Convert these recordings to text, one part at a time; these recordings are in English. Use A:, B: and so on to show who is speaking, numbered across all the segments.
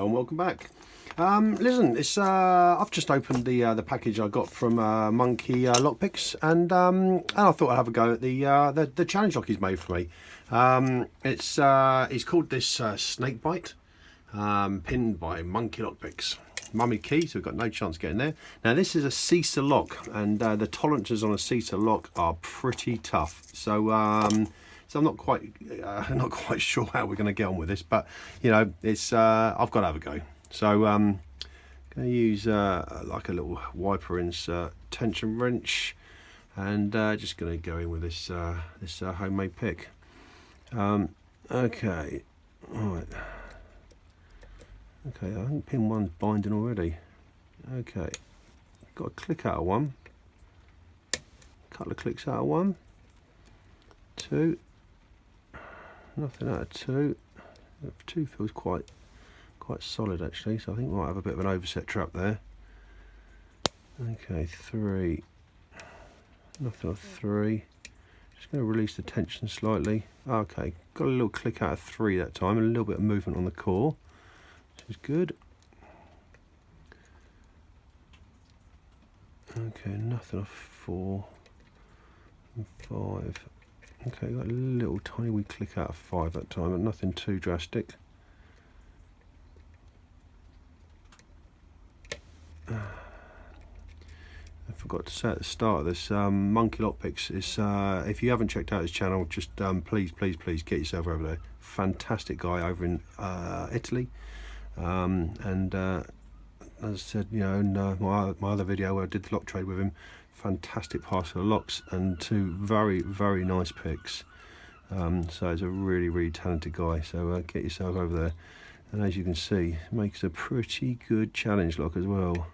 A: Hello and welcome back. Listen, it's I've just opened the package I got from Monkey Lockpicks, and I thought I'd have a go at the challenge lock he's made for me. He's called this Snake Bite, pinned by Monkey Lockpicks. Mummy key, so we've got no chance of getting there. Now this is a Caesar lock, and the tolerances on a Caesar lock are pretty tough. So I'm not quite sure how we're going to get on with this, but you know, it's I've got to have a go. So I'm going to use like a little wiper insert, tension wrench, and just going to go in with this homemade pick. Okay, all right. Okay, I think pin one's binding already. Okay, got a click out of one. Couple of clicks out of one. Two. Nothing out of two. Two feels quite solid actually, so I think we might have a bit of an overset trap there. Okay, three. Nothing on three. Just going to release the tension slightly. Okay, got a little click out of three that time, and a little bit of movement on the core. Which is good. Okay, nothing off four and five. Okay, got a little tiny wee click out of five that time, but nothing too drastic. I forgot to say at the start of this, Monkey Lockpicks is, if you haven't checked out his channel, just please get yourself over there. Fantastic guy over in Italy. And as I said, you know, in my other video where I did the lock trade with him, fantastic parcel of locks and two very nice picks. So he's a really talented guy, so get yourself over there. And as you can see, it makes a pretty good challenge lock as well.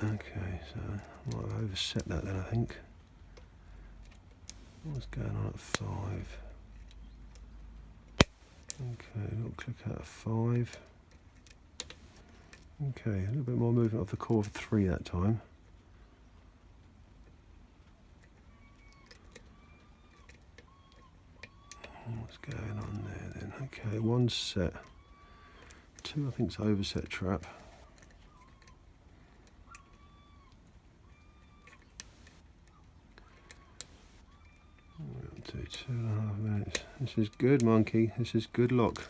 A: Okay, so I might have overset that then, I think. What's going on at five? Okay, a little click out of five. Okay, a little bit more movement off the core of three that time. What's going on there then? Okay, one set. Two, I think it's overset trap. Two and a half minutes. This is good, Monkey. This is good lock.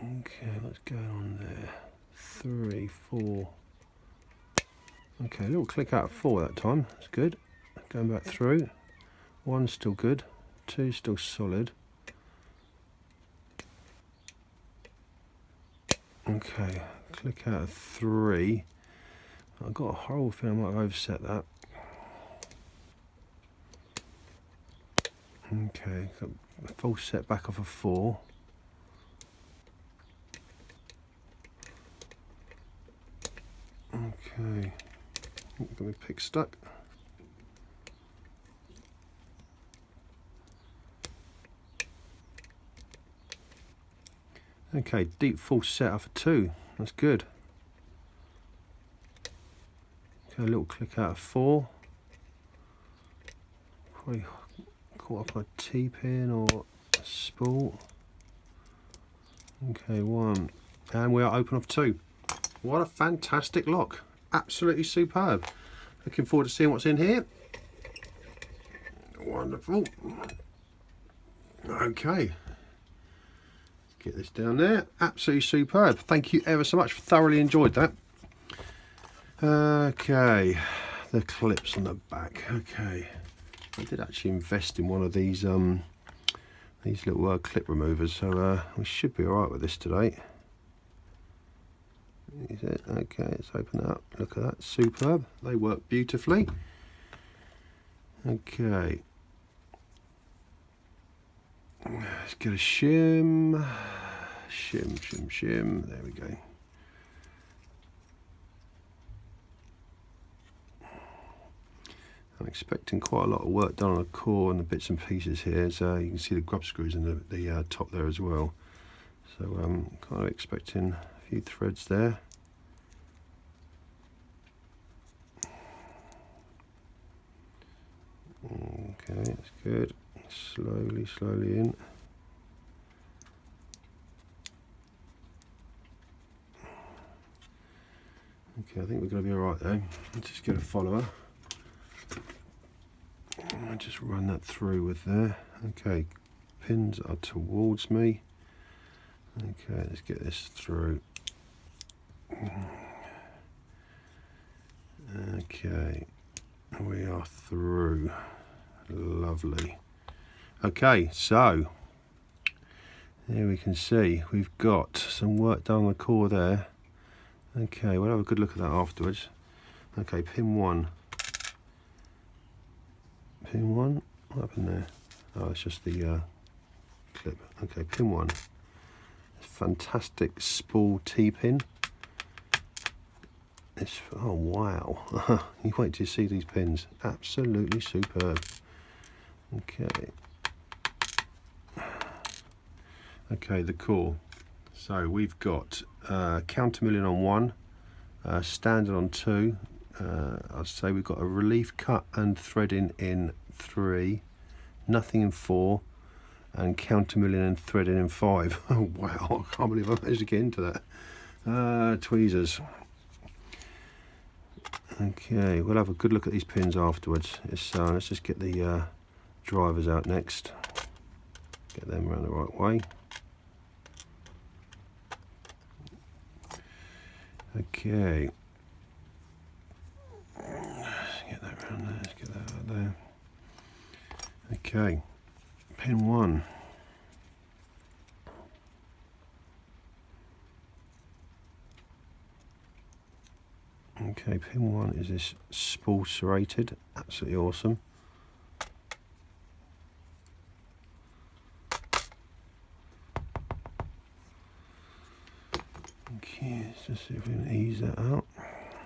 A: Okay, what's going on there? Three, four. Okay, a little click out of four that time. That's good. Going back through. One's still good. Two's still solid. Okay, click out of three. I've got a horrible feeling I might have overset that. Okay, got a full set back off of four. Okay, got my pick stuck. Okay, deep full set off of two. That's good. Okay, a little click out of four. Probably caught up on a T-pin or a spool. Okay, one. And we are open off two. What a fantastic lock. Absolutely superb. Looking forward to seeing what's in here. Wonderful. Okay. Get this down there. Absolutely superb. Thank you ever so much. Thoroughly enjoyed that. Okay. The clips on the back. Okay. I did actually invest in one of these little clip removers, so we should be alright with this today. Is it? Okay, let's open it up. Look at that, superb. They work beautifully. Okay. Let's get a shim. Shim. There we go. I'm expecting quite a lot of work done on the core and the bits and pieces here. So you can see the grub screws in the top there as well. So I'm kind of expecting a few threads there. Okay, that's good. slowly in. Okay, I think we're going to be alright there. Let's just get a follower. I'll just run that through with there. Okay, pins are towards me. Okay, let's get this through. Okay, we are through. Lovely. Okay, so there we can see we've got some work done on the core there. Okay, we'll have a good look at that afterwards. Okay, pin 1. Pin 1, what happened there? Oh, it's just the clip. Okay, pin 1. Fantastic spool T-pin. It's, oh wow, you wait till you see these pins. Absolutely superb. Okay. Okay, the core. So we've got counter milling on 1, standard on 2. I'd say we've got a relief cut and threading in 3, nothing in 4, and counter milling and threading in 5. Oh wow, I can't believe I managed to get into that. Tweezers. Okay, we'll have a good look at these pins afterwards. Let's just get the drivers out next. Get them around the right way. Okay. Let's get that around there, let's get that out there. Okay, pin 1. Okay, pin 1 is this spool serrated, absolutely awesome. Okay, let's just see if we can ease that out.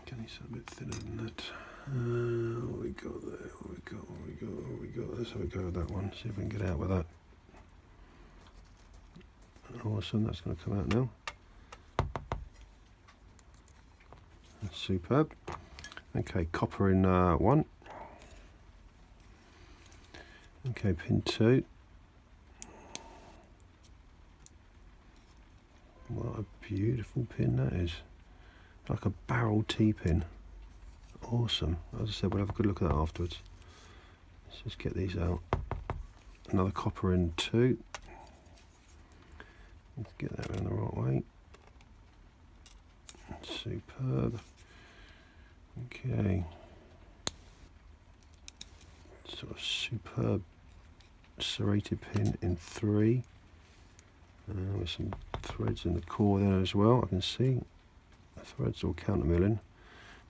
A: Can you sound a bit thinner than that? What we got there? What we got? Let's have a go with that one. See if we can get out with that. Awesome, that's going to come out now. That's superb. Okay, copper in 1. Okay, pin 2. What a beautiful pin that is. Like a barrel T-pin. Awesome. As I said, we'll have a good look at that afterwards. Let's just get these out. Another copper in 2. Let's get that around the right way. Superb. Okay. Sort of superb serrated pin in 3. With some threads in the core there as well. I can see the threads all counter milling.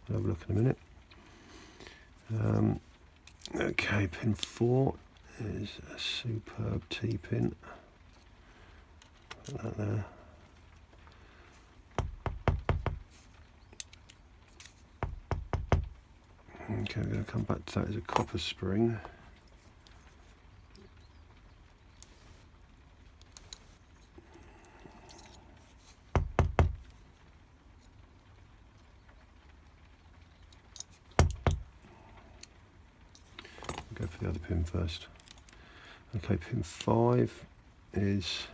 A: We'll have a look in a minute. Okay, pin 4 is a superb T-pin. Put that there. Okay, we're going to come back to that as a copper spring. Go for the other pin first. Okay, pin 5 is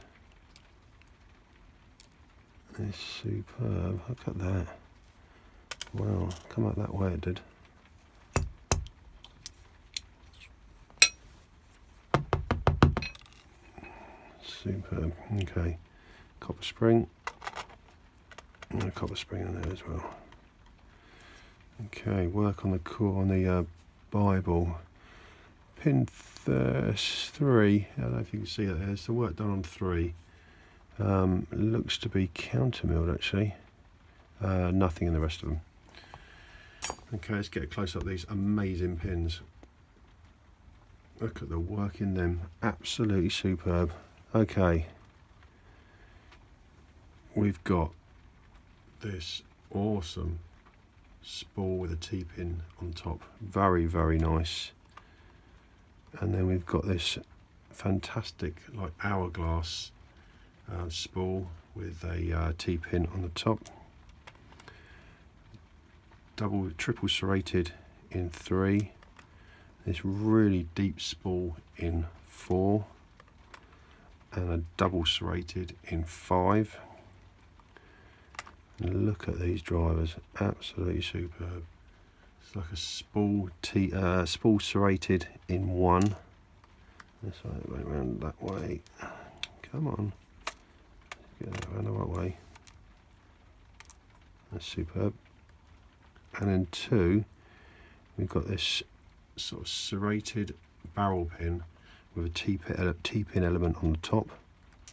A: superb. Look at that. Wow, come out that way it did. Superb. Okay, copper spring. And a copper spring in there as well. Okay, work on the core on the Bible. Pin 3, I don't know if you can see that there's some work done on 3. Looks to be counter milled actually. Nothing in the rest of them. Okay, let's get a close up of these amazing pins. Look at the work in them, absolutely superb. Okay, we've got this awesome spool with a T-pin on top, very, very nice. And then we've got this fantastic like hourglass spool with a T-pin on the top. Triple serrated in 3. This really deep spool in 4 and a double serrated in 5. And look at these drivers, absolutely superb. It's like a spool serrated in 1. This way, it went round that way. Come on, get that around the right way. That's superb. And then 2, we've got this sort of serrated barrel pin with a T-pin element on the top.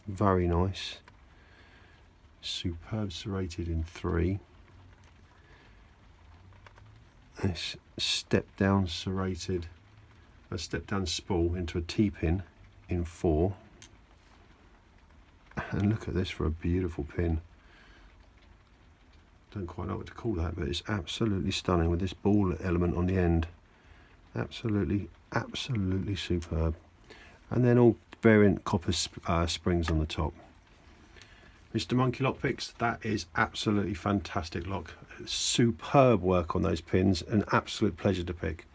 A: Very nice. Superb serrated in 3. This step down serrated, a step down spool into a T-pin in 4. And look at this for a beautiful pin. Don't quite know what to call that, but it's absolutely stunning with this ball element on the end. Absolutely superb. And then all variant copper springs on the top. Mr. Monkey Lockpicks, that is absolutely fantastic lock. Superb work on those pins, an absolute pleasure to pick.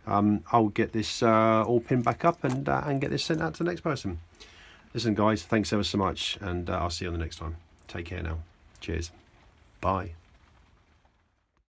A: I'll get this all pinned back up and get this sent out to the next person. Listen guys, thanks ever so much, and I'll see you on the next time. Take care now. Cheers. Bye.